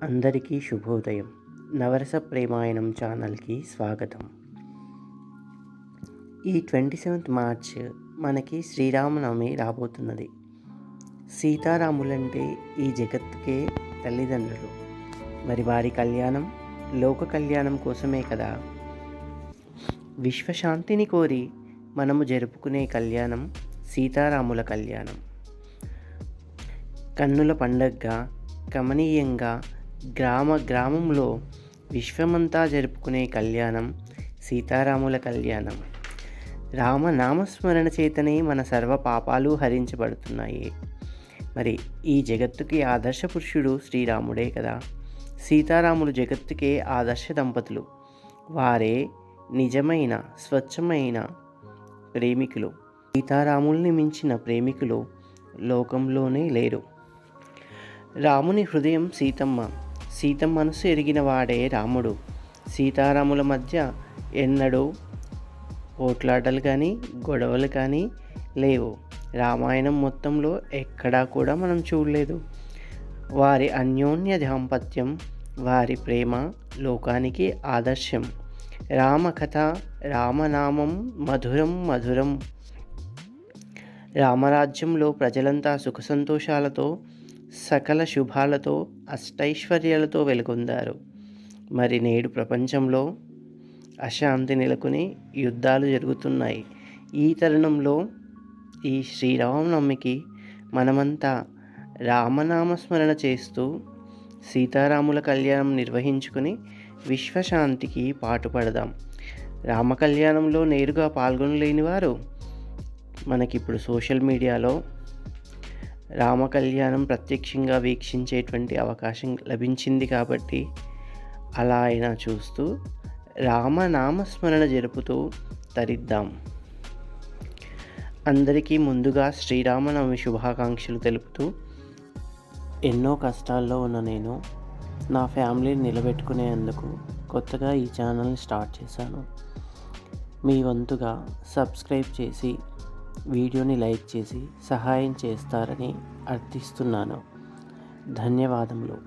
అందరికీ శుభోదయం. నవరస ప్రేమాయణం ఛానల్కి స్వాగతం. ఈ 27th మార్చ్ మనకి శ్రీరామనవమి రాబోతున్నది. సీతారాములంటే ఈ జగత్తుకే తల్లిదండ్రులు. మరి వారి కళ్యాణం లోక కళ్యాణం కోసమే కదా. విశ్వశాంతిని కోరి మనము జరుపుకునే కళ్యాణం సీతారాముల కళ్యాణం. కన్నుల పండగగా కమనీయంగా గ్రామంలో విశ్వమంతా జరుపుకునే కళ్యాణం సీతారాముల కళ్యాణం. రామనామస్మరణ చేతనే మన సర్వ పాపాలు హరించబడుతున్నాయి. మరి ఈ జగత్తుకి ఆదర్శ పురుషుడు శ్రీరాముడే కదా. సీతారాములు జగత్తుకే ఆదర్శ దంపతులు. వారే నిజమైన స్వచ్ఛమైన ప్రేమికులు. సీతారాముల్ని మించిన ప్రేమికులు లోకంలోనే లేరు. రాముని హృదయం సీతమ్మ, సీత మనసు ఎరిగిన వాడే రాముడు. సీతారాముల మధ్య ఎన్నడూ పోట్లాటలు కానీ గొడవలు కానీ లేవు. రామాయణం మొత్తంలో ఎక్కడా కూడా మనం చూడలేదు. వారి అన్యోన్య దాంపత్యం, వారి ప్రేమ లోకానికి ఆదర్శం. రామకథ రామనామం మధురం మధురం. రామరాజ్యంలో ప్రజలంతా సుఖ సంతోషాలతో సకల శుభాలతో అష్టైశ్వర్యాలతో వెలుగొందారు. మరి నేడు ప్రపంచంలో అశాంతి నెలకొని యుద్ధాలు జరుగుతున్నాయి. ఈ తరుణంలో ఈ శ్రీరామనవమికి మనమంతా రామనామస్మరణ చేస్తూ సీతారాముల కళ్యాణం నిర్వహించుకుని విశ్వశాంతికి పాటుపడదాం. రామ కళ్యాణంలో నేరుగా పాల్గొనలేని వారు మనకిప్పుడు సోషల్ మీడియాలో రామ కళ్యాణం ప్రత్యక్షంగా వీక్షించేటువంటి అవకాశం లభించింది కాబట్టి అలా అయినా చూస్తూ రామనామస్మరణ జరుపుతూ తరిద్దాం. అందరికీ ముందుగా శ్రీరామనవమి శుభాకాంక్షలు తెలుపుతూ, ఎన్నో కష్టాల్లో ఉన్న నేను నా ఫ్యామిలీని నిలబెట్టుకునేందుకు కొత్తగా ఈ ఛానల్ని స్టార్ట్ చేశాను. మీ వంతుగా సబ్స్క్రైబ్ చేసి వీడియోని లైక్ చేసి సహాయం చేస్తారని అర్థిస్తున్నాను. ధన్యవాదములు.